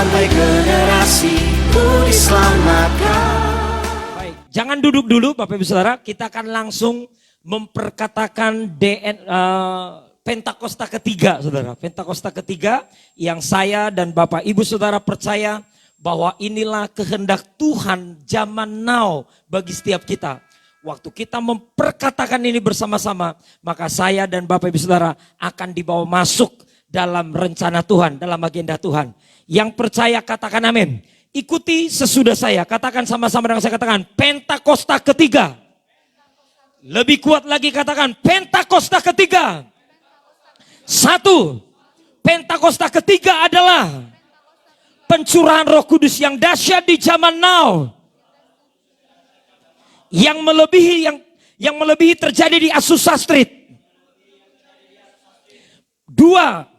sampai generasi ku diselamatkan. Baik, jangan duduk dulu Bapak Ibu Saudara, kita akan langsung memperkatakan Pentakosta ketiga, Saudara. Pentakosta ketiga yang saya dan Bapak Ibu Saudara percaya bahwa inilah kehendak Tuhan zaman now bagi setiap kita. Waktu kita memperkatakan ini bersama-sama, maka saya dan Bapak Ibu Saudara akan dibawa masuk dalam rencana Tuhan, dalam agenda Tuhan. Yang percaya katakan amin. Ikuti sesudah saya, katakan sama-sama dengan saya, katakan Pentakosta ketiga. Lebih kuat lagi katakan Pentakosta ketiga. Satu, Pentakosta ketiga adalah pencurahan Roh Kudus yang dahsyat di zaman now. Yang melebihi terjadi di Azusa Street. Dua,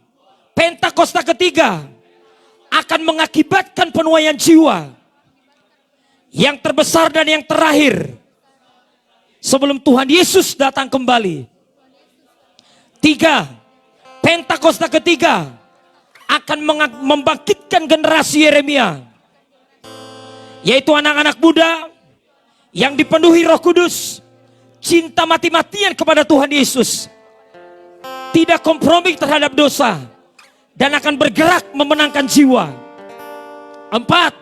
Pentakosta ketiga akan mengakibatkan penuaian jiwa yang terbesar dan yang terakhir sebelum Tuhan Yesus datang kembali. Tiga, Pentakosta ketiga akan membangkitkan generasi Yeremia, yaitu anak-anak muda yang dipenuhi Roh Kudus, cinta mati-matian kepada Tuhan Yesus, tidak kompromi terhadap dosa, dan akan bergerak memenangkan jiwa. Empat,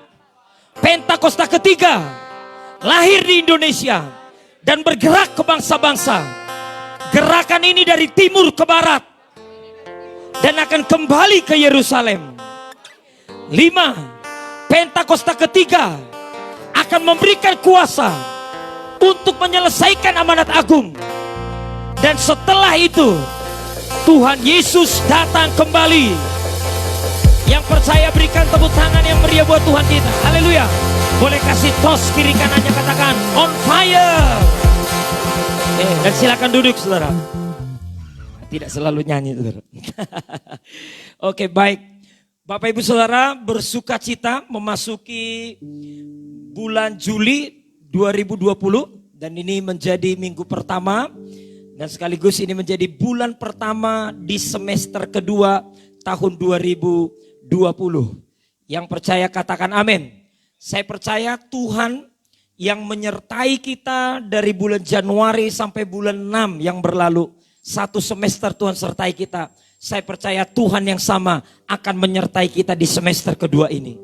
Pentakosta ketiga lahir di Indonesia dan bergerak ke bangsa-bangsa. Gerakan ini dari timur ke barat dan akan kembali ke Yerusalem. Lima, Pentakosta ketiga akan memberikan kuasa untuk menyelesaikan amanat agung. Dan setelah itu Tuhan Yesus datang kembali. Yang percaya berikan tepuk tangan yang meriah buat Tuhan kita. Haleluya. Boleh kasih tos kiri kanannya, katakan on fire. Dan silakan duduk saudara. Tidak selalu nyanyi saudara. Oke, baik. Bapak Ibu Saudara, bersuka cita memasuki bulan Juli 2020 dan ini menjadi minggu pertama dan sekaligus ini menjadi bulan pertama di semester kedua tahun 2020. Yang percaya katakan amin. Saya percaya Tuhan yang menyertai kita dari bulan Januari sampai bulan 6 yang berlalu. Satu semester Tuhan sertai kita. Saya percaya Tuhan yang sama akan menyertai kita di semester kedua ini.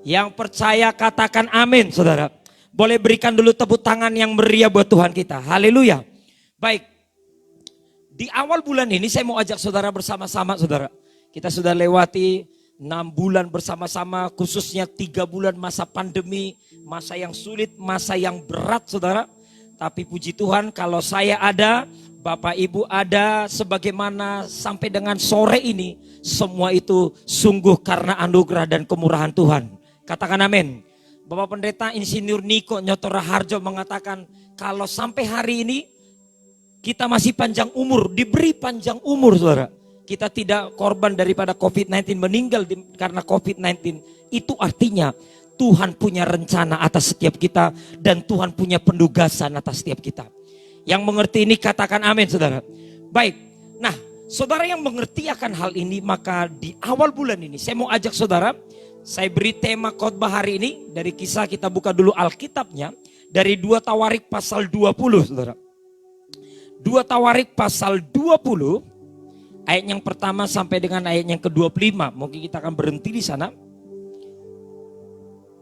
Yang percaya katakan amin saudara. Boleh berikan dulu tepuk tangan yang meriah buat Tuhan kita. Haleluya. Baik. Di awal bulan ini saya mau ajak saudara bersama-sama saudara. Kita sudah lewati 6 bulan bersama-sama, khususnya 3 bulan masa pandemi, masa yang sulit, masa yang berat saudara. Tapi puji Tuhan kalau saya ada, Bapak Ibu ada, sebagaimana sampai dengan sore ini, semua itu sungguh karena anugerah dan kemurahan Tuhan. Katakan amin. Bapak Pendeta Insinyur Niko Nyoto Raharjo mengatakan kalau sampai hari ini kita masih panjang umur, diberi panjang umur saudara. Kita tidak korban daripada COVID-19, meninggal karena COVID-19. Itu artinya Tuhan punya rencana atas setiap kita dan Tuhan punya penugasan atas setiap kita. Yang mengerti ini katakan amin saudara. Baik, nah saudara yang mengerti akan hal ini, maka di awal bulan ini saya mau ajak saudara, saya beri tema khotbah hari ini dari Kisah. Kita buka dulu Alkitabnya dari 2 Tawarik pasal 20 saudara. 2 Tawarik pasal 20 ayat yang pertama sampai dengan ayat yang ke-25. Mungkin kita akan berhenti di sana.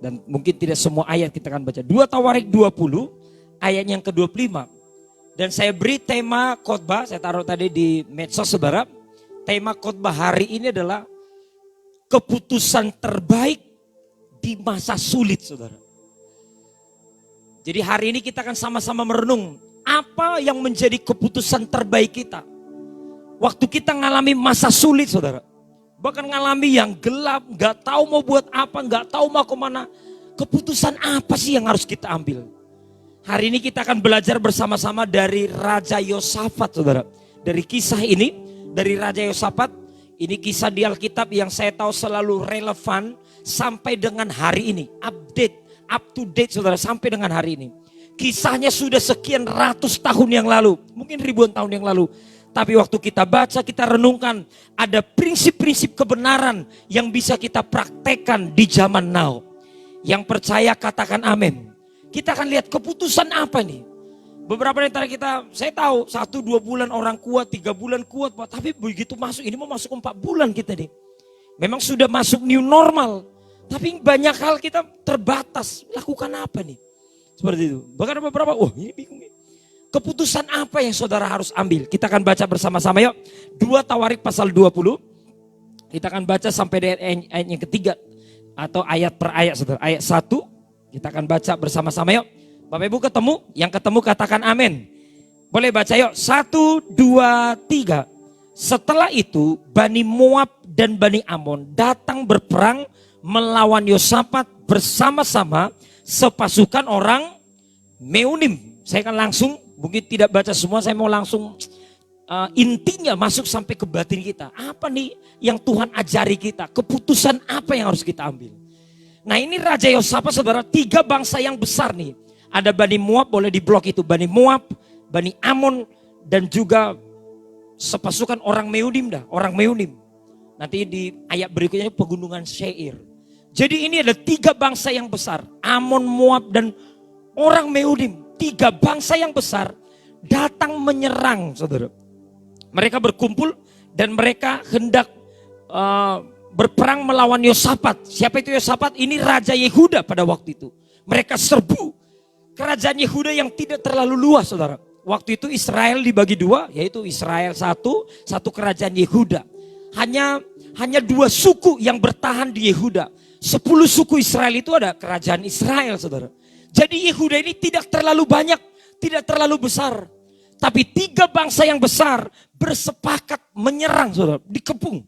Dan mungkin tidak semua ayat kita akan baca. 2 Tawarik 20 ayat yang ke-25. Dan saya beri tema khotbah, saya taruh tadi di medsos saudara. Tema khotbah hari ini adalah keputusan terbaik di masa sulit saudara. Jadi hari ini kita akan sama-sama merenung apa yang menjadi keputusan terbaik kita. Waktu kita ngalami masa sulit saudara. Bahkan ngalami yang gelap, gak tahu mau buat apa, gak tahu mau kemana. Keputusan apa sih yang harus kita ambil? Hari ini kita akan belajar bersama-sama dari Raja Yosafat saudara. Dari kisah ini, dari Raja Yosafat. Ini kisah di Alkitab yang saya tahu selalu relevan sampai dengan hari ini. Update, up to date saudara, sampai dengan hari ini. Kisahnya sudah sekian ratus tahun yang lalu, mungkin ribuan tahun yang lalu. Tapi waktu kita baca, kita renungkan, ada prinsip-prinsip kebenaran yang bisa kita praktekkan di zaman now. Yang percaya katakan amin. Kita akan lihat keputusan apa nih. Beberapa dari kita, saya tahu 1-2 bulan orang kuat, 3 bulan kuat. Tapi begitu masuk, ini mau masuk 4 bulan kita nih. Memang sudah masuk new normal. Tapi banyak hal kita terbatas. Lakukan apa nih? Seperti itu. Bahkan beberapa, ini bingung nih. Keputusan apa yang saudara harus ambil? Kita akan baca bersama-sama yuk. 2 Tawarik pasal 20. Kita akan baca sampai ayat yang ketiga. Atau ayat per ayat saudara. Ayat 1. Kita akan baca bersama-sama yuk. Bapak Ibu ketemu? Yang ketemu katakan amin. Boleh baca yuk. 1, 2, 3. Setelah itu Bani Moab dan Bani Amon datang berperang melawan Yosafat bersama-sama sepasukan orang Meunim. Saya akan langsung, mungkin tidak baca semua, saya mau langsung intinya masuk sampai ke batin kita. Apa nih yang Tuhan ajari kita? Keputusan apa yang harus kita ambil? Nah ini Raja Yosafat saudara, 3 bangsa yang besar nih. Ada Bani Moab, boleh di blok itu. Bani Moab, Bani Amon, dan juga sepasukan orang Meunim dah. Orang Meunim. Nanti di ayat berikutnya pegunungan Seir. Jadi ini ada 3 bangsa yang besar. Amon, Moab, dan orang Meunim. 3 bangsa yang besar datang menyerang saudara. Mereka berkumpul dan mereka hendak berperang melawan Yosafat. Siapa itu Yosafat? Ini Raja Yehuda pada waktu itu. Mereka serbu kerajaan Yehuda yang tidak terlalu luas saudara. Waktu itu Israel dibagi 2, yaitu Israel satu kerajaan Yehuda. Hanya 2 suku yang bertahan di Yehuda. 10 suku Israel itu ada kerajaan Israel saudara. Jadi Yehuda ini tidak terlalu banyak, tidak terlalu besar. Tapi 3 bangsa yang besar bersepakat menyerang saudara, dikepung.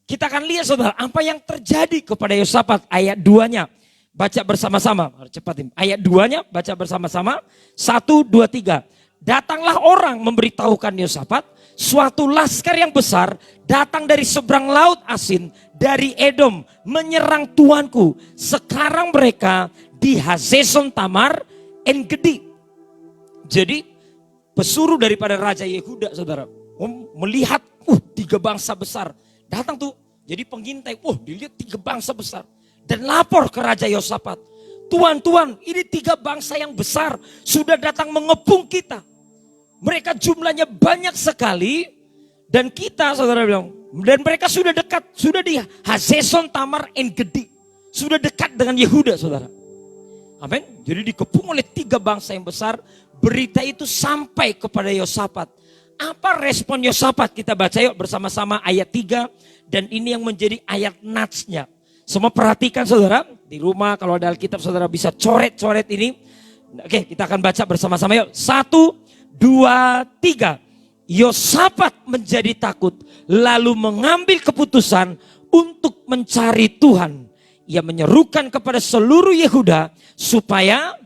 Kita akan lihat saudara, apa yang terjadi kepada Yosafat. Ayat 2-nya, baca bersama-sama. Cepat, ayat 2-nya baca bersama-sama. 1, 2, 3. Datanglah orang memberitahukan Yosafat, suatu laskar yang besar datang dari seberang laut Asin, dari Edom, menyerang tuanku. Sekarang mereka di Hazeson Tamar En-Gedi. Jadi pesuruh daripada Raja Yehuda saudara, melihat 3 bangsa besar datang tuh. Jadi pengintai, dilihat 3 bangsa besar. Dan lapor ke Raja Yosafat, Tuan, ini 3 bangsa yang besar sudah datang mengepung kita. Mereka jumlahnya banyak sekali. Dan kita saudara bilang, dan mereka sudah dekat, sudah di Hazeson Tamar En-Gedi. Sudah dekat dengan Yehuda saudara. Amin. Jadi dikepung oleh 3 bangsa yang besar. Berita itu sampai kepada Yosafat. Apa respon Yosafat? Kita baca yuk bersama-sama ayat 3. Dan ini yang menjadi ayat natsnya. Semua perhatikan saudara. Di rumah kalau ada Alkitab saudara bisa coret-coret ini. Oke, kita akan baca bersama-sama yuk. 1, 2, 3. Yosafat menjadi takut, lalu mengambil keputusan untuk mencari Tuhan. Ia menyerukan kepada seluruh Yehuda supaya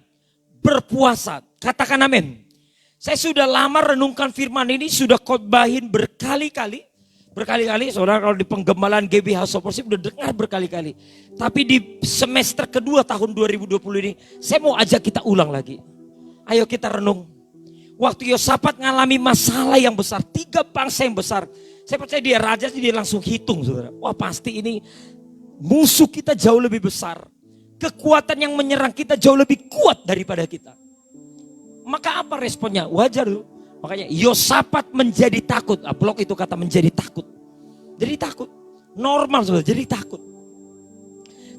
berpuasa. Katakan amin. Saya sudah lama renungkan firman ini, sudah khotbahin berkali-kali. Berkali-kali, saudara kalau di penggembalaan GB House of Worship udah dengar berkali-kali. Tapi di semester kedua tahun 2020 ini, saya mau ajak kita ulang lagi. Ayo kita renung. Waktu Yosafat ngalami masalah yang besar, 3 bangsa yang besar. Saya percaya dia raja, dia langsung hitung saudara. Wah pasti ini musuh kita jauh lebih besar. Kekuatan yang menyerang kita jauh lebih kuat daripada kita. Maka apa responnya? Wajar loh. Makanya Yosafat menjadi takut. Blok itu kata menjadi takut. Jadi takut. Normal saudara, jadi takut.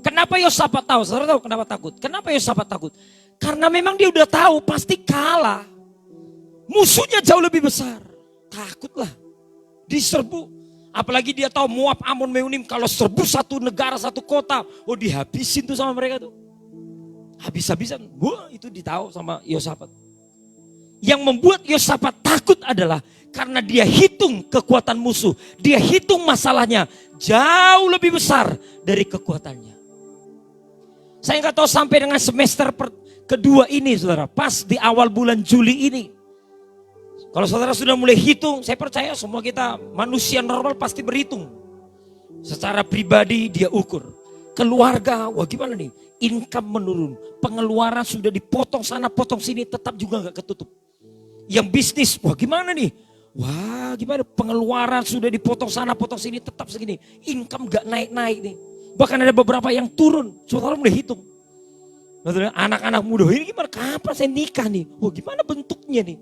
Kenapa Yosafat tahu? Saudara tahu kenapa takut? Kenapa Yosafat takut? Karena memang dia udah tahu pasti kalah. Musuhnya jauh lebih besar. Takutlah. Diserbu. Apalagi dia tahu Moab, Amon, Meunim. Kalau serbu satu negara, satu kota. Dihabisin tuh sama mereka tuh. Habis-habisan. Wah itu ditahu sama Yosafat. Yang membuat Yosafat takut adalah karena dia hitung kekuatan musuh. Dia hitung masalahnya jauh lebih besar dari kekuatannya. Saya nggak tahu sampai dengan semester kedua ini saudara. Pas di awal bulan Juli ini. Kalau saudara sudah mulai hitung, saya percaya semua kita manusia normal pasti berhitung. Secara pribadi dia ukur. Keluarga, wah gimana nih? Income menurun, pengeluaran sudah dipotong sana, potong sini, tetap juga gak ketutup. Yang bisnis, wah gimana nih? Wah gimana pengeluaran sudah dipotong sana potong sini tetap segini. Income gak naik-naik nih. Bahkan ada beberapa yang turun. Saudara mulai hitung. Anak-anak muda ini gimana? Kapan saya nikah nih? Wah gimana bentuknya nih?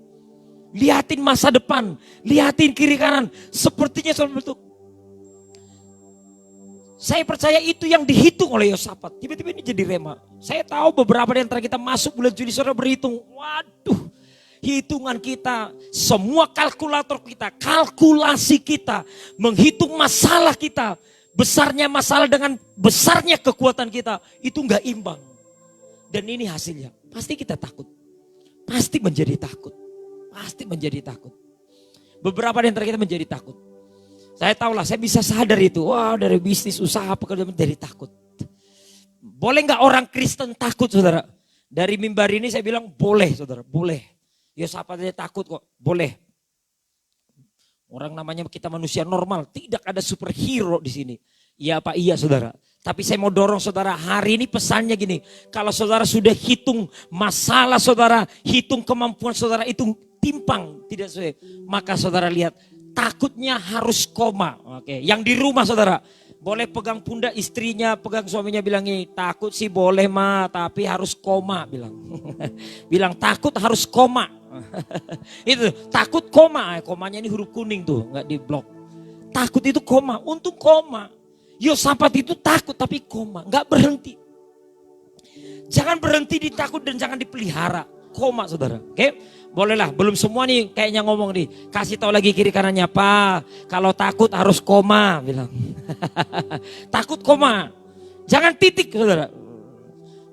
Lihatin masa depan. Lihatin kiri kanan. Sepertinya suatu bentuk. Saya percaya itu yang dihitung oleh Yosafat. Tiba-tiba ini jadi rema. Saya tahu beberapa di antara kita masuk bulan Juli saudara berhitung. Waduh. Hitungan kita, semua kalkulator kita, kalkulasi kita, menghitung masalah kita, besarnya masalah dengan besarnya kekuatan kita, itu enggak imbang. Dan ini hasilnya, pasti kita takut. Pasti menjadi takut. Pasti menjadi takut. Beberapa di antara kita menjadi takut. Saya tahulah, saya bisa sadar itu. Wah dari bisnis, usaha, pekerjaan menjadi takut. Boleh enggak orang Kristen takut saudara? Dari mimbar ini saya bilang boleh saudara, boleh. Yosafat aja takut kok, boleh. Orang namanya kita manusia normal, tidak ada superhero di sini. Iya Pak, iya saudara. Tapi saya mau dorong saudara, hari ini pesannya gini. Kalau saudara sudah hitung masalah saudara, hitung kemampuan saudara itu timpang, tidak sesuai. Maka saudara lihat, takutnya harus koma. Oke, yang di rumah saudara, boleh pegang pundak istrinya, pegang suaminya bilang ini, takut sih boleh mah, tapi harus koma bilang. Bilang takut harus koma. Itu takut koma, komanya ini huruf kuning tuh, nggak di blok. Takut itu koma, untung koma. Yosafat itu takut tapi koma, nggak berhenti. Jangan berhenti di takut dan jangan dipelihara, koma saudara. Oke, bolehlah. Belum semua nih kayaknya ngomong nih, kasih tahu lagi kiri kanannya Pak. Kalau takut harus koma, bilang. Takut koma, jangan titik saudara.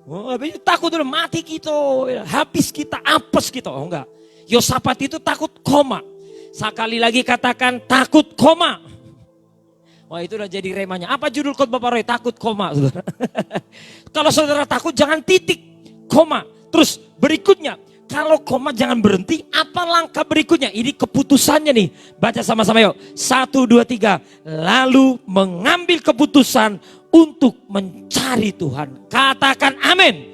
Oh, takut udah mati kita, habis kita, apes kita. Oh enggak, Yosafat itu takut koma. Sekali lagi katakan takut koma. Wah itu udah jadi remanya. Apa judul khotbah Pak Roy? Takut koma saudara. Kalau saudara takut jangan titik, koma. Terus berikutnya, kalau koma jangan berhenti. Apa langkah berikutnya? Ini keputusannya nih. Baca sama-sama yuk. 1, 2, 3. Lalu mengambil keputusan untuk mencari Tuhan. Katakan amin.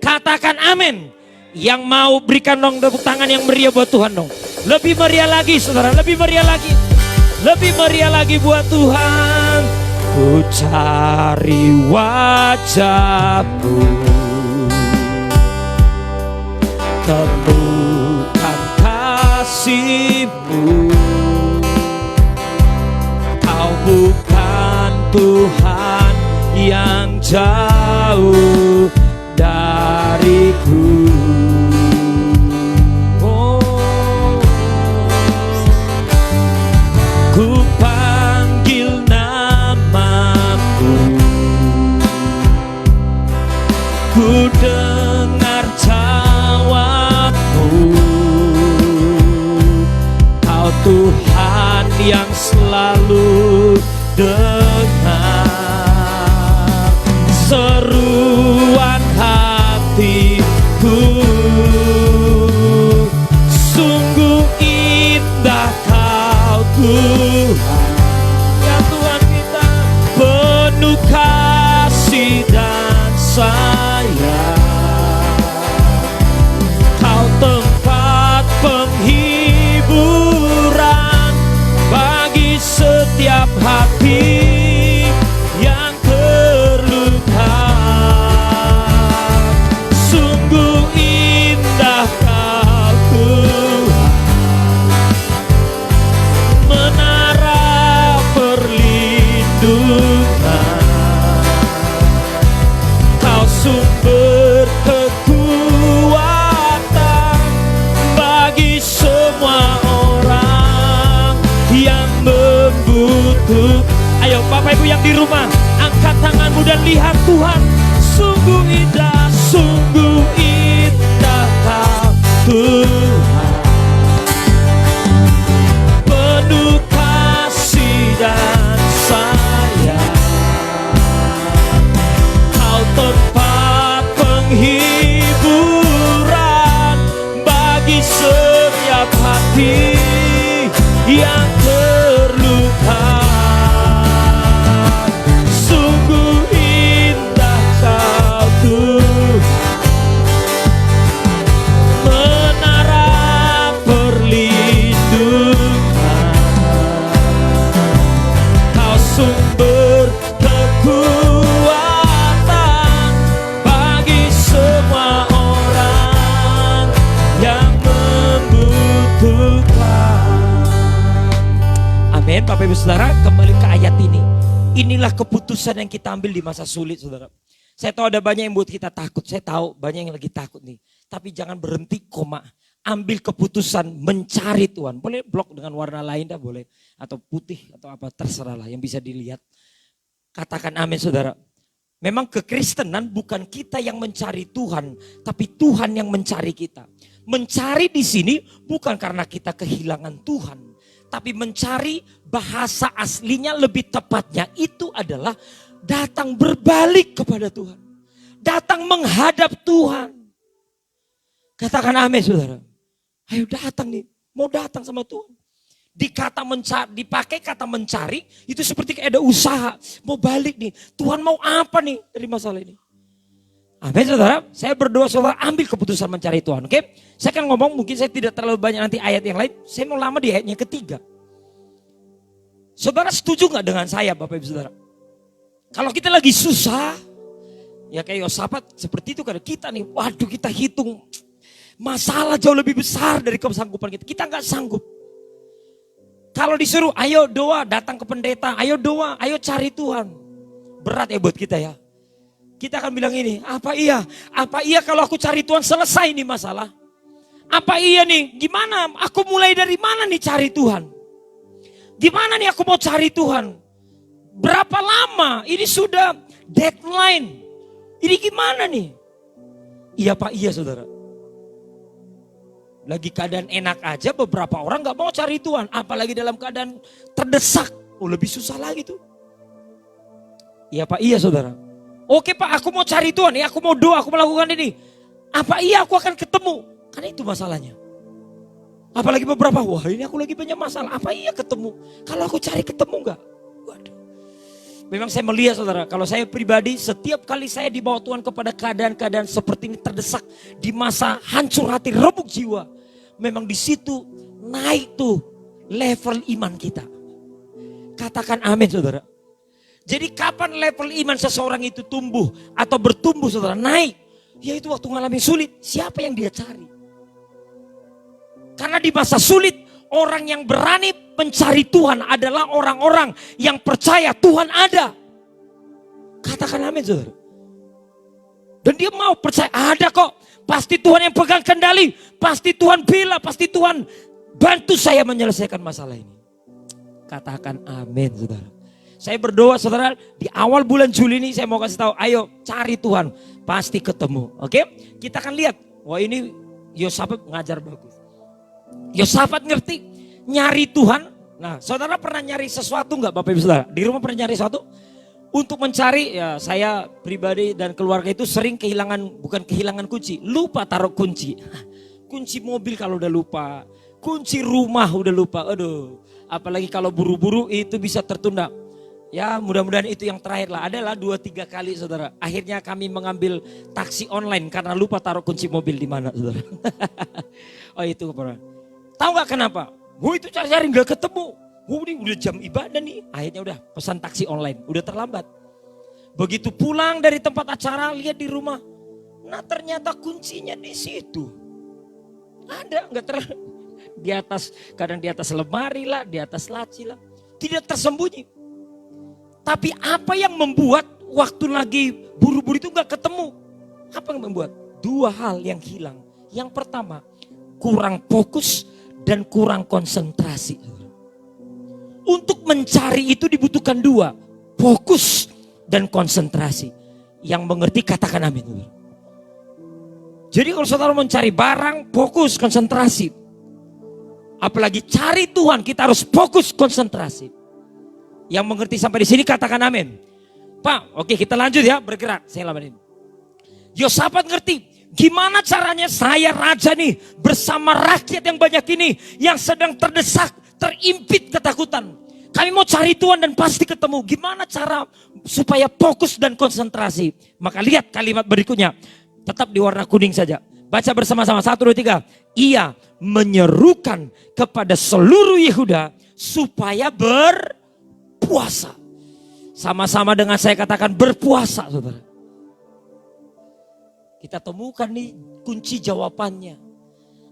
Katakan amin. Yang mau berikan dong tepuk tangan yang meriah buat Tuhan dong. Lebih meriah lagi saudara, lebih meriah lagi. Lebih meriah lagi buat Tuhan. Ku cari wajah-Mu, temukan kasih-Mu. Kau bukan Tuhan yang jauh dariku. Oh, ku panggil namamu, ku dengar jawabmu. Kau Tuhan yang selalu dengar seruan hatiku. Sungguh indah Kau Tuhan, ya Tuhan kita, penuh kasih dan sayang. Kau tempat penghiburan bagi setiap hati yang terluka. Sungguh indah Kau Tuhan, menara perlindungan. Kau sumber kekuatan bagi semua orang yang membutuhkan. Ayo Bapak Ibu yang di rumah, angkat tanganmu dan lihat Tuhan. Sungguh indah Kau Tuhan, penuh kasih dan sayang. Kau tempat penghiburan bagi setiap hati yang terluka. Sungguh indah Kau Tuhan. Bapak Ibu Saudara, kembali ke ayat ini. Inilah keputusan yang kita ambil di masa sulit, saudara. Saya tahu ada banyak yang buat kita takut. Saya tahu banyak yang lagi takut nih. Tapi jangan berhenti, koma. Ambil keputusan mencari Tuhan. Boleh blok dengan warna lain dah boleh. Atau putih atau apa, terserah lah yang bisa dilihat. Katakan amin, saudara. Memang kekristenan bukan kita yang mencari Tuhan, tapi Tuhan yang mencari kita. Mencari di sini bukan karena kita kehilangan Tuhan, tapi mencari bahasa aslinya lebih tepatnya itu adalah datang berbalik kepada Tuhan. Datang menghadap Tuhan. Katakan amin, saudara. Ayo datang nih, mau datang sama Tuhan. Dipakai kata mencari, itu seperti kayak ada usaha. Mau balik nih, Tuhan mau apa nih dari masalah ini. Amin, saudara. Saya berdoa saudara ambil keputusan mencari Tuhan. Oke, saya akan ngomong, mungkin saya tidak terlalu banyak nanti ayat yang lain. Saya mau lama di ayatnya ketiga. Saudara setuju gak dengan saya, Bapak Ibu Saudara? Kalau kita lagi susah, ya kayak Yosafat seperti itu kan kita nih. Waduh, kita hitung masalah jauh lebih besar dari kesanggupan kita. Kita gak sanggup. Kalau disuruh, ayo doa, datang ke pendeta, ayo doa, ayo cari Tuhan. Berat ya buat kita ya. Kita akan bilang ini, apa iya kalau aku cari Tuhan selesai nih masalah. Apa iya nih, gimana, aku mulai dari mana nih cari Tuhan. Gimana nih aku mau cari Tuhan. Berapa lama, ini sudah deadline. Ini gimana nih. Iya Pak, iya saudara. Lagi keadaan enak aja beberapa orang gak mau cari Tuhan. Apalagi dalam keadaan terdesak. Oh lebih susah lagi tuh. Iya Pak, iya saudara. Oke Pak, aku mau cari Tuhan. Ya aku mau doa, aku melakukan ini. Apa iya aku akan ketemu? Karena itu masalahnya. Apalagi beberapa, wah ini aku lagi banyak masalah. Apa iya ketemu? Kalau aku cari ketemu gak? Waduh. Memang saya melihat saudara, kalau saya pribadi setiap kali saya dibawa Tuhan kepada keadaan-keadaan seperti ini terdesak. Di masa hancur hati, remuk jiwa. Memang di situ naik tuh level iman kita. Katakan amin saudara. Jadi kapan level iman seseorang itu tumbuh atau bertumbuh saudara, naik. Yaitu waktu mengalami sulit, siapa yang dia cari? Karena di masa sulit, orang yang berani mencari Tuhan adalah orang-orang yang percaya Tuhan ada. Katakan amin saudara. Dan dia mau percaya ada kok. Pasti Tuhan yang pegang kendali. Pasti Tuhan bela. Pasti Tuhan bantu saya menyelesaikan masalah ini. Katakan amin saudara. Saya berdoa saudara. Di awal bulan Juli ini saya mau kasih tahu. Ayo cari Tuhan. Pasti ketemu. Oke. Kita akan lihat. Wah ini Yosafat ngajar bagus. Yosafat ngerti. Nyari Tuhan. Nah saudara pernah nyari sesuatu gak Bapak Ibu Saudara? Di rumah pernah nyari sesuatu? Untuk mencari, ya saya pribadi dan keluarga itu sering bukan kehilangan kunci, lupa taruh kunci. Kunci mobil kalau udah lupa, kunci rumah udah lupa, aduh. Apalagi kalau buru-buru itu bisa tertunda. Ya mudah-mudahan itu yang terakhir lah, adalah 2-3 kali saudara. Akhirnya kami mengambil taksi online karena lupa taruh kunci mobil di mana saudara. Oh itu pernah. Tahu gak kenapa? Itu cari-cari gak ketemu. Ini udah jam ibadah nih, akhirnya udah pesan taksi online, udah terlambat. Begitu pulang dari tempat acara, lihat di rumah, nah ternyata kuncinya di situ. Ada, di atas, kadang di atas lemari lah, di atas laci lah, tidak tersembunyi. Tapi apa yang membuat waktu lagi buru-buru itu gak ketemu? Apa yang membuat? 2 hal yang hilang. Yang pertama, kurang fokus dan kurang konsentrasi. Untuk mencari itu dibutuhkan 2, fokus dan konsentrasi. Yang mengerti katakan amin. Jadi kalau saudara mencari barang, fokus, konsentrasi. Apalagi cari Tuhan, kita harus fokus, konsentrasi. Yang mengerti sampai di sini katakan amin. Pak, oke kita lanjut ya, bergerak. Saya lama ini. Yosafat ngerti, gimana caranya saya raja nih bersama rakyat yang banyak ini yang sedang terdesak, terimpit ketakutan. Kami mau cari Tuhan dan pasti ketemu. Gimana cara supaya fokus dan konsentrasi? Maka lihat kalimat berikutnya. Tetap di warna kuning saja. Baca bersama-sama 1, 2, 3. Ia menyerukan kepada seluruh Yehuda supaya berpuasa. Sama-sama dengan saya katakan berpuasa saudara. Kita temukan nih kunci jawabannya.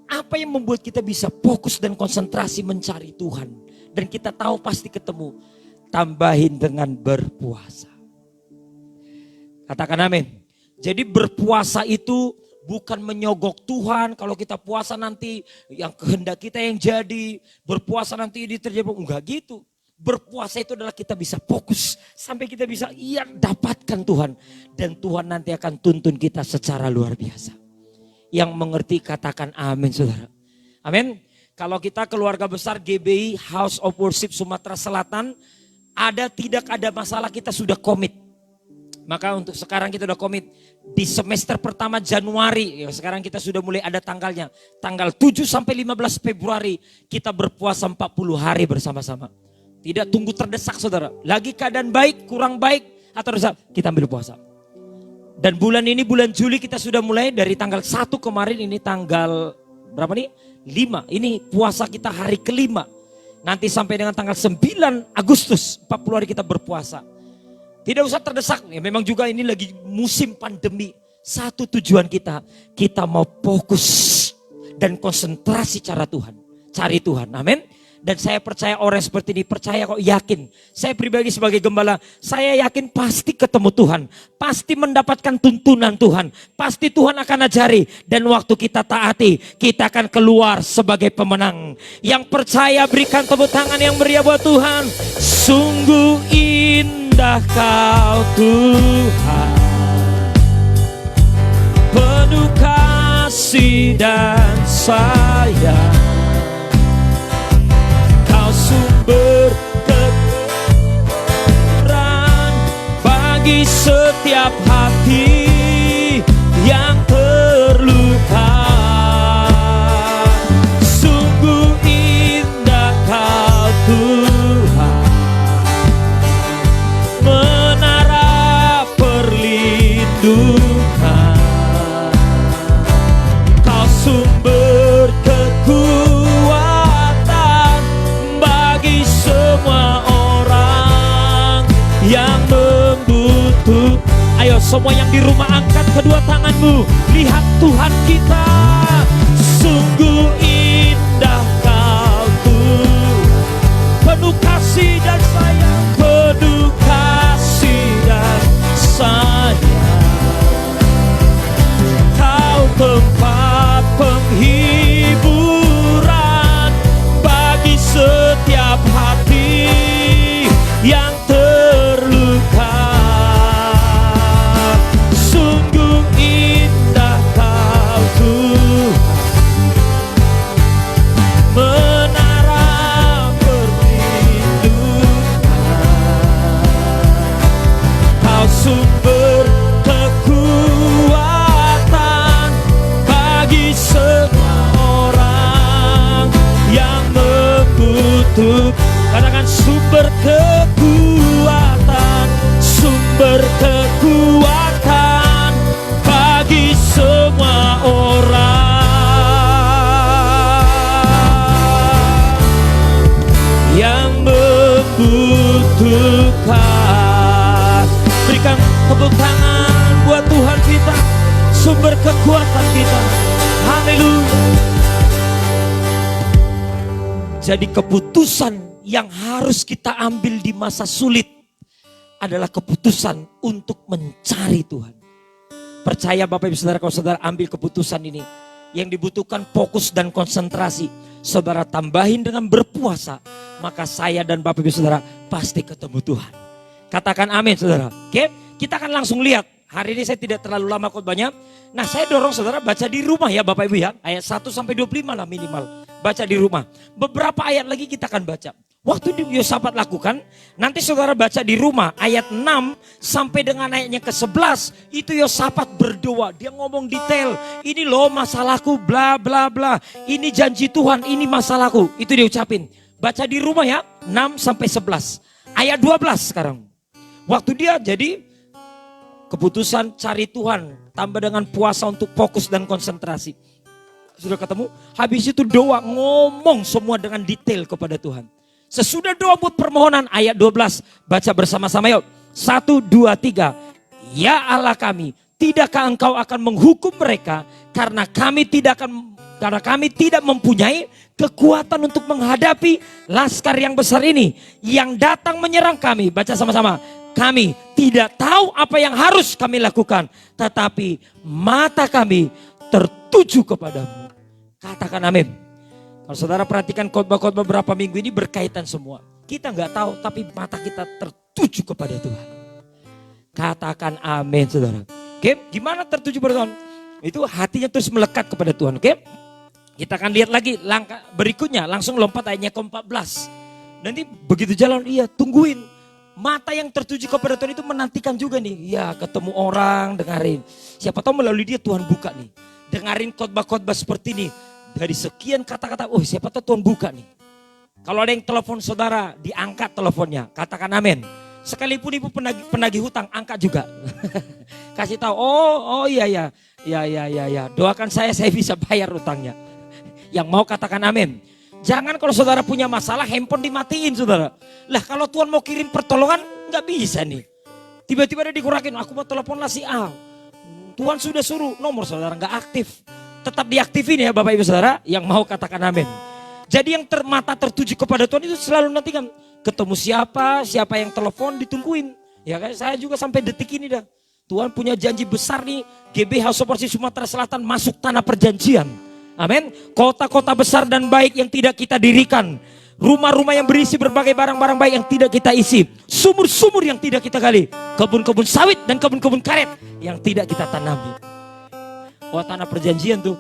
Apa yang membuat kita bisa fokus dan konsentrasi mencari Tuhan dan kita tahu pasti ketemu. Tambahin dengan berpuasa. Katakan amin. Jadi berpuasa itu bukan menyogok Tuhan. Kalau kita puasa nanti yang kehendak kita yang jadi. Berpuasa nanti ini terjadi. Enggak gitu. Berpuasa itu adalah kita bisa fokus. Sampai kita bisa dapatkan Tuhan. Dan Tuhan nanti akan tuntun kita secara luar biasa. Yang mengerti katakan amin saudara. Amin. Kalau kita keluarga besar GBI House of Worship Sumatera Selatan. Tidak ada masalah, kita sudah komit. Maka untuk sekarang kita sudah komit. Di semester pertama Januari, sekarang kita sudah mulai ada tanggalnya. Tanggal 7 sampai 15 Februari kita berpuasa 40 hari bersama-sama. Tidak tunggu terdesak saudara. Lagi keadaan baik, kurang baik, atau terdesak, kita ambil puasa. Dan bulan ini, bulan Juli kita sudah mulai dari tanggal 1 kemarin, ini tanggal berapa nih? 5. Ini puasa kita hari kelima. Nanti sampai dengan tanggal 9 Agustus 40 hari kita berpuasa. Tidak usah terdesak. Ya, memang juga ini lagi musim pandemi. Satu tujuan kita mau fokus dan konsentrasi cari Tuhan. Amin. Dan saya percaya orang seperti ini, percaya kok, yakin. Saya pribadi sebagai gembala, saya yakin pasti ketemu Tuhan. Pasti mendapatkan tuntunan Tuhan. Pasti Tuhan akan ajari. Dan waktu kita taati, kita akan keluar sebagai pemenang. Yang percaya berikan tepuk tangan yang meriah buat Tuhan. Sungguh indah Kau Tuhan. Penuh kasih dan sayang. Sumber kekuatan bagi setiap hati yang terluka. Sungguh indah Kau Tuhan, menara perlindungan. Kau sumber kekuatan bagi semua orang yang membutuhkan. Ayo semua yang di rumah angkat kedua tanganmu. Lihat Tuhan kita. Sungguh indah Kau Tuhan, penuh kasih dan sayang. Penuh kasih dan sayang. Kau tempat penghiburan bagi setiap hati yang terluka. Sungguh indah Kau Tuhan, menara perlindungan. Kau sumber kekuatan bagi semua orang yang membutuhkan. Katakan sumber kekuatan, sumber kekuatan bagi semua orang yang membutuhkan. Berikan tepuk tangan buat Tuhan kita, sumber kekuatan kita. Haleluya. Jadi keputusan yang harus kita ambil di masa sulit adalah keputusan untuk mencari Tuhan. Percaya Bapak Ibu Saudara, kalau saudara ambil keputusan ini, yang dibutuhkan fokus dan konsentrasi. Saudara tambahin dengan berpuasa, maka saya dan Bapak Ibu Saudara pasti ketemu Tuhan. Katakan amin saudara. Oke, kita akan langsung lihat. Hari ini saya tidak terlalu lama khotbahnya. Nah, saya dorong saudara baca di rumah ya Bapak Ibu ya. Ayat 1 sampai 25 lah minimal. Baca di rumah. Beberapa ayat lagi kita akan baca. Waktu Yosafat lakukan, nanti saudara baca di rumah ayat 6 sampai dengan ayatnya ke-11. Itu Yosafat berdoa, dia ngomong detail. Ini loh masalahku, bla bla bla. Ini janji Tuhan, ini masalahku. Itu dia ucapin. Baca di rumah ya, 6 sampai 11. Ayat 12 sekarang. Waktu dia jadi keputusan cari Tuhan, tambah dengan puasa untuk fokus dan konsentrasi. Sudah ketemu? Habis itu doa, ngomong semua dengan detail kepada Tuhan. Sesudah doa buat permohonan, ayat 12. Baca bersama-sama yuk. 1, 2, 3. Ya Allah kami, tidakkah Engkau akan menghukum mereka karena kami tidak mempunyai kekuatan untuk menghadapi laskar yang besar ini yang datang menyerang kami. Baca sama-sama. Kami tidak tahu apa yang harus kami lakukan, tetapi mata kami tertuju kepadamu. Katakan amin. Kalau saudara perhatikan khotbah-khotbah beberapa minggu ini berkaitan semua. Kita nggak tahu, tapi mata kita tertuju kepada Tuhan. Katakan amin, saudara. Oke, gimana tertuju kepada Tuhan? Itu hatinya terus melekat kepada Tuhan. Oke, kita akan lihat lagi langkah berikutnya. Langsung lompat ayatnya ke-14. Nanti begitu jalan, iya tungguin. Mata yang tertuju kepada Tuhan itu menantikan juga nih. Ya, ketemu orang, dengarin. Siapa tahu melalui dia Tuhan buka nih. Dengarin khotbah-khotbah seperti ini. Dari sekian kata-kata, oh siapa tahu Tuhan buka nih. Kalau ada yang telepon saudara, diangkat teleponnya. Katakan amin. Sekalipun ibu penagih hutang, angkat juga. Kasih tahu, oh iya. Doakan saya bisa bayar hutangnya. Yang mau katakan amin. Jangan kalau saudara punya masalah, handphone dimatiin saudara. Lah kalau Tuhan mau kirim pertolongan, nggak bisa nih. Tiba-tiba ada dikurakin, aku mau telepon lah si A. Tuhan sudah suruh, nomor saudara nggak aktif. Tetap diaktifin ya Bapak Ibu Saudara, yang mau katakan amin. Jadi yang mata tertuju kepada Tuhan itu selalu nantikan. Ketemu siapa yang telepon ditungguin. Ya kan, saya juga sampai detik ini dah. Tuhan punya janji besar nih, GBH Soporsi Sumatera Selatan masuk tanah perjanjian. Amin. Kota-kota besar dan baik yang tidak kita dirikan. Rumah-rumah yang berisi berbagai barang-barang baik yang tidak kita isi. Sumur-sumur yang tidak kita gali. Kebun-kebun sawit dan kebun-kebun karet yang tidak kita tanami. Wah, tanah perjanjian tuh.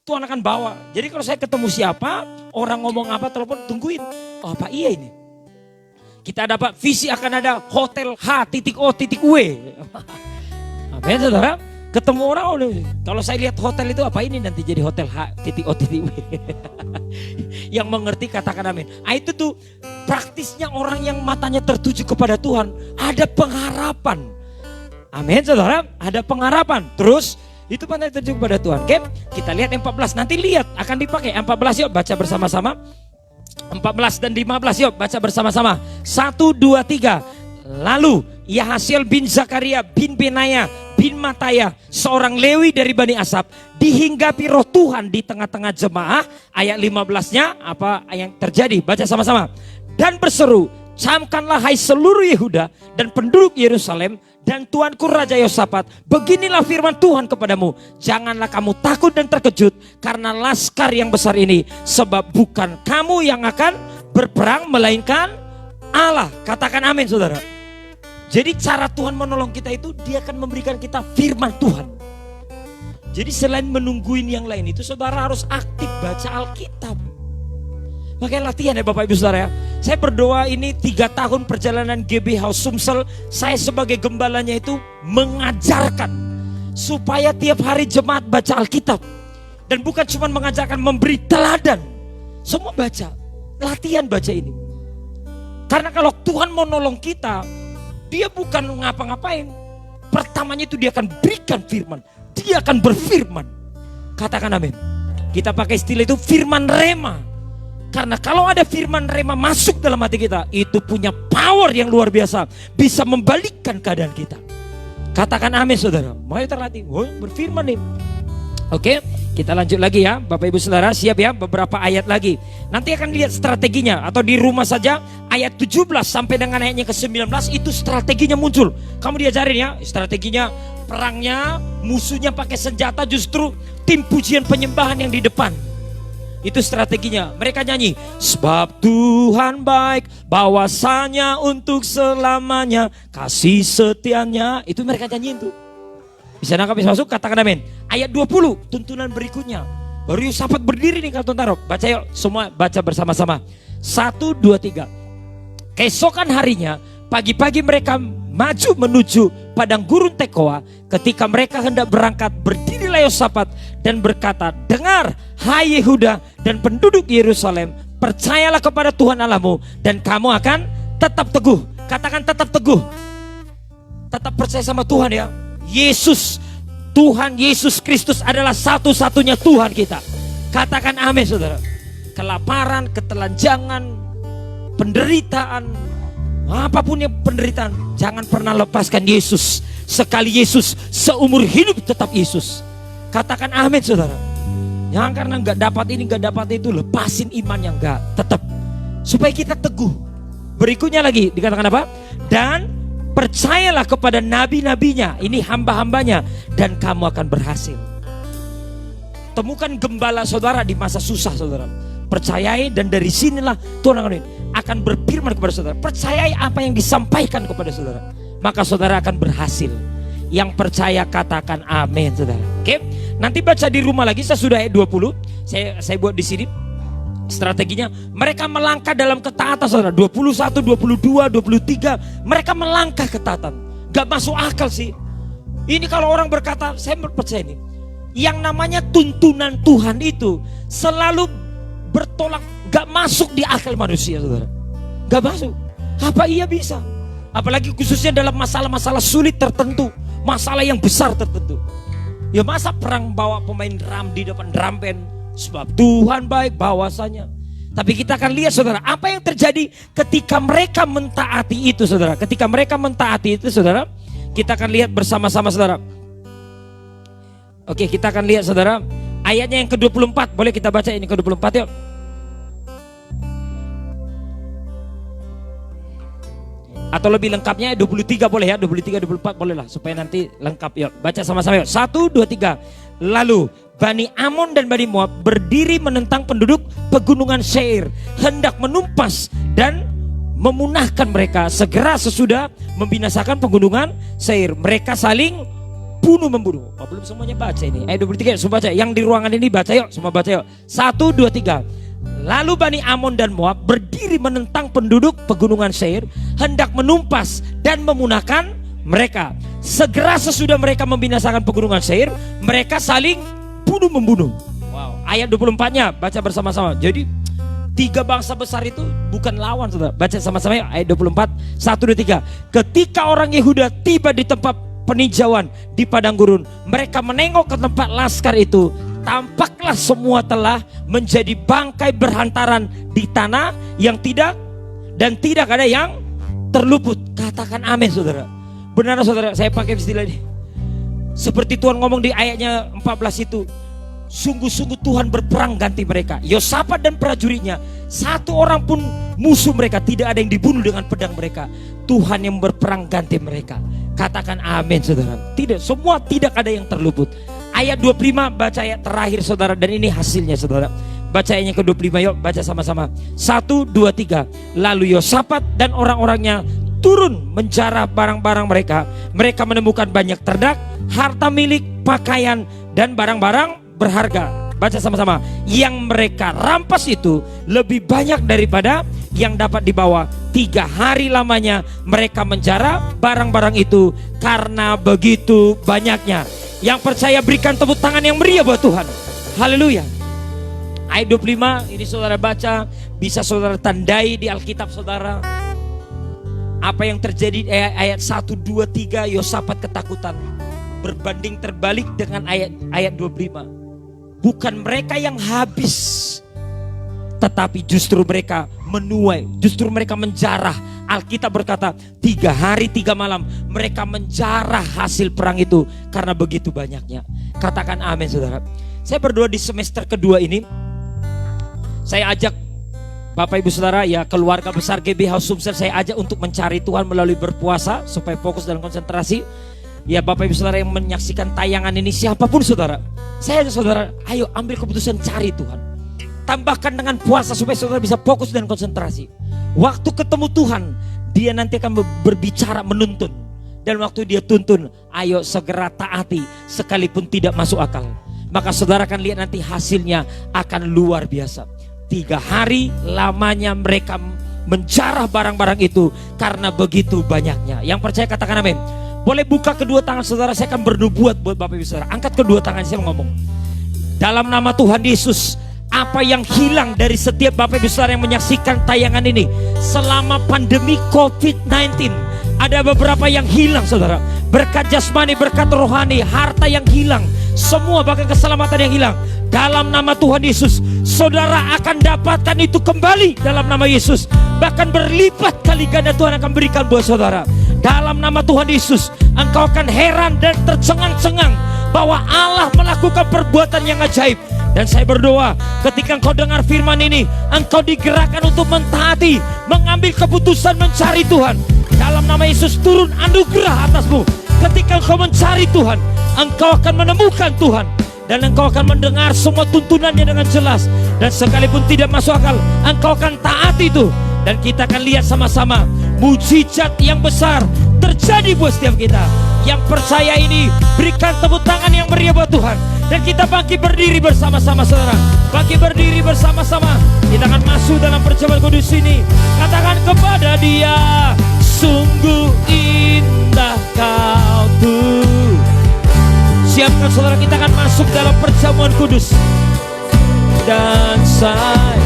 Tuhan akan bawa. Jadi kalau saya ketemu siapa, orang ngomong apa, telepon, tungguin. Oh, apa iya ini? Kita dapat visi akan ada hotel H.O.W. Amin saudara. Ketemu orang, kalau saya lihat hotel itu apa ini nanti jadi hotel H.O.W. Yang mengerti katakan amin. Itu tuh praktisnya orang yang matanya tertuju kepada Tuhan. Ada pengharapan. Amin saudara. Ada pengharapan. Terus itu pandai tertuju kepada Tuhan. Oke, kita lihat 14. Nanti lihat akan dipakai 14. Yuk baca bersama-sama. 14 dan 15 yuk baca bersama-sama. 1, 2, 3. Lalu Yahasiel bin Zakaria bin Benaya bin Mataya, seorang Lewi dari Bani Asaf, dihinggapi roh Tuhan di tengah-tengah jemaah. Ayat 15-nya apa yang terjadi? Baca sama-sama. Dan berseru, camkanlah hai seluruh Yehuda dan penduduk Yerusalem dan tuanku Raja Yosafat, beginilah firman Tuhan kepadamu, janganlah kamu takut dan terkejut karena laskar yang besar ini, sebab bukan kamu yang akan berperang melainkan Allah. Katakan amin saudara. Jadi cara Tuhan menolong kita itu, dia akan memberikan kita firman Tuhan. Jadi selain menungguin yang lain itu, saudara harus aktif baca Alkitab. Makanya latihan ya Bapak Ibu Saudara ya. Saya berdoa ini 3 tahun perjalanan GBH Sumsel, saya sebagai gembalanya itu mengajarkan supaya tiap hari jemaat baca Alkitab. Dan bukan cuma mengajarkan, memberi teladan. Semua baca, latihan baca ini. Karena kalau Tuhan mau nolong kita, dia bukan ngapa-ngapain. Pertamanya itu dia akan berikan firman. Dia akan berfirman. Katakan amin. Kita pakai istilah itu firman rema. Karena kalau ada firman rema masuk dalam hati kita, itu punya power yang luar biasa, bisa membalikkan keadaan kita. Katakan amin saudara. Mari terlatih, berfirman nih. Oke, kita lanjut lagi ya Bapak Ibu Saudara, siap ya, beberapa ayat lagi. Nanti akan lihat strateginya, atau di rumah saja ayat 17 sampai dengan ayatnya ke-19 itu strateginya muncul. Kamu diajarin ya, strateginya perangnya, musuhnya pakai senjata, justru tim pujian penyembahan yang di depan. Itu strateginya. Mereka nyanyi, sebab Tuhan baik, bahwasanya untuk selamanya kasih setianya. Itu mereka nyanyiin tuh. Bisa nangkap, bisa masuk, katakan amin. Ayat 20, tuntunan berikutnya. Baru Yosafat berdiri nih kalau taruh. Baca yuk, semua baca bersama-sama. 1, 2, 3. Keesokan harinya, pagi-pagi mereka maju menuju padang gurun Tekoa. Ketika mereka hendak berangkat, berdirilah Yosafat dan berkata, dengar hai Yehuda dan penduduk Yerusalem, percayalah kepada Tuhan Allahmu dan kamu akan tetap teguh. Katakan tetap teguh. Tetap percaya sama Tuhan ya. Yesus, Tuhan Yesus Kristus adalah satu-satunya Tuhan kita. Katakan amin saudara. Kelaparan, ketelanjangan, penderitaan, apapun yang penderitaan, jangan pernah lepaskan Yesus. Sekali Yesus, seumur hidup tetap Yesus. Katakan amin saudara. Jangan karena nggak dapat ini, nggak dapat itu, lepasin imannya, nggak. Tetap supaya kita teguh. Berikutnya lagi dikatakan apa? Dan percayalah kepada nabi-nabinya, ini hamba-hambanya, dan kamu akan berhasil. Temukan gembala saudara di masa susah saudara. Percayai, dan dari sinilah Tuhan akan berfirman kepada saudara. Percayai apa yang disampaikan kepada saudara, maka saudara akan berhasil. Yang percaya katakan amin saudara. Oke, nanti baca di rumah lagi. Saya sudah ayat 20. Saya buat di sini strateginya. Mereka melangkah dalam ketaatan saudara. 21, 22, 23. Mereka melangkah ketaatan. Gak masuk akal sih. Ini kalau orang berkata, saya percaya ini, yang namanya tuntunan Tuhan itu selalu bertolak, gak masuk di akal manusia saudara. Gak masuk. Apa iya bisa? Apalagi khususnya dalam masalah-masalah sulit tertentu, masalah yang besar tertentu. Ya masa perang bawa pemain drum di depan drum band? Sebab Tuhan baik bahwasanya. Tapi kita akan lihat saudara, apa yang terjadi ketika mereka mentaati itu saudara. Ketika mereka mentaati itu saudara, kita akan lihat bersama-sama saudara. Oke, kita akan lihat saudara, ayatnya yang ke-24. Boleh kita baca ini ke-24 yuk. Atau lebih lengkapnya 23 boleh ya, 23, 24 boleh lah, supaya nanti lengkap. Yuk baca sama-sama yuk. 1, 2, 3. Lalu Bani Amon dan Bani Moab berdiri menentang penduduk pegunungan Seir, hendak menumpas dan memunahkan mereka. Segera sesudah membinasakan pegunungan Seir, mereka saling bunuh membunuh. Oh, belum semuanya baca ini. Ayat 23 semua baca. Yang di ruangan ini baca yuk, semua baca yuk. 1, 2, 3. Lalu Bani Amon dan Moab berdiri menentang penduduk pegunungan Seir, hendak menumpas dan memunahkan mereka. Segera sesudah mereka membinasakan pegunungan Seir, mereka saling bunuh membunuh. Wow. Ayat 24-nya baca bersama-sama. Jadi 3 bangsa besar itu bukan lawan saudara. Baca sama-sama ya, ayat 24. 1, 2, 3. Ketika orang Yehuda tiba di tempat peninjauan di padang gurun, mereka menengok ke tempat laskar itu. Tampaklah semua telah menjadi bangkai berhantaran di tanah yang tidak ada yang terluput. Katakan amin saudara. Benar saudara, saya pakai istilah ini. Seperti Tuhan ngomong di ayatnya 14 itu, sungguh-sungguh Tuhan berperang ganti mereka. Yosafat dan prajuritnya, satu orang pun musuh mereka tidak ada yang dibunuh dengan pedang mereka. Tuhan yang berperang ganti mereka. Katakan amin saudara. Tidak, semua tidak ada yang terluput. Ayat 25 baca ayat terakhir saudara, dan ini hasilnya saudara. Baca ayatnya ke-25 yuk, baca sama-sama. 1, 2, 3. Lalu Yosafat dan orang-orangnya turun menjarah barang-barang mereka. Mereka menemukan banyak ternak, harta milik, pakaian, dan barang-barang berharga. Baca sama-sama. Yang mereka rampas itu lebih banyak daripada yang dapat dibawa. 3 hari lamanya mereka menjarah barang-barang itu karena begitu banyaknya. Yang percaya berikan tepuk tangan yang meriah buat Tuhan. Haleluya. Ayat 25 ini saudara baca, bisa saudara tandai di Alkitab saudara. Apa yang terjadi ayat 1, 2, 3, Yosafat ketakutan. Berbanding terbalik dengan ayat 25. Bukan mereka yang habis, tetapi justru mereka menuai, justru mereka menjarah. Alkitab berkata 3 hari 3 malam mereka menjarah hasil perang itu karena begitu banyaknya. Katakan amin saudara. Saya berdoa di semester kedua ini, saya ajak Bapak Ibu Saudara, ya keluarga besar GB House Sumsel, saya ajak untuk mencari Tuhan melalui berpuasa supaya fokus dan konsentrasi. Ya Bapak Ibu Saudara yang menyaksikan tayangan ini, siapapun saudara, saya ajak saudara, ayo ambil keputusan cari Tuhan. Tambahkan dengan puasa supaya saudara bisa fokus dan konsentrasi. Waktu ketemu Tuhan, dia nanti akan berbicara menuntun. Dan waktu dia tuntun, ayo segera taati sekalipun tidak masuk akal. Maka saudara akan lihat nanti hasilnya akan luar biasa. 3 hari lamanya mereka menjarah barang-barang itu karena begitu banyaknya. Yang percaya katakan amin. Boleh buka kedua tangan saudara, saya akan bernubuat buat Bapak Ibu Saudara. Angkat kedua tangan, saya mau ngomong. Dalam nama Tuhan Yesus, apa yang hilang dari setiap Bapak Ibu Saudara yang menyaksikan tayangan ini selama pandemi COVID-19, ada beberapa yang hilang saudara. Berkat jasmani, berkat rohani, harta yang hilang, semua bahkan keselamatan yang hilang. Dalam nama Tuhan Yesus, saudara akan dapatkan itu kembali dalam nama Yesus. Bahkan berlipat kali ganda Tuhan akan berikan buat saudara. Dalam nama Tuhan Yesus, engkau akan heran dan tercengang-cengang bahwa Allah melakukan perbuatan yang ajaib Dan saya berdoa ketika engkau dengar firman ini, engkau digerakkan untuk mentaati, mengambil keputusan mencari Tuhan. Dalam nama Yesus turun anugerah atasmu. Ketika engkau mencari Tuhan, engkau akan menemukan Tuhan. Dan engkau akan mendengar semua tuntunannya dengan jelas. Dan sekalipun tidak masuk akal, engkau akan taati itu. Dan kita akan lihat sama-sama mujizat yang besar terjadi buat setiap kita. Yang percaya ini, berikan tepuk tangan yang meriah buat Tuhan. Dan kita bangkit berdiri bersama-sama, saudara. Bangkit berdiri bersama-sama. Kita akan masuk dalam perjamuan kudus ini. Katakan kepada Dia, sungguh indah Kau Tuhan. Siapkan saudara, kita akan masuk dalam perjamuan kudus. Dan saya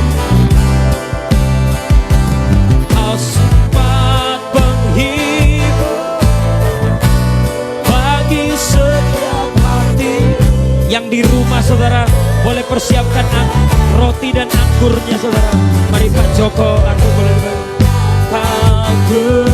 Kau sempat penghibur bagi setiap hati. Yang di rumah saudara boleh persiapkan roti dan anggurnya saudara. Mari Pak Joko, aku boleh. Kau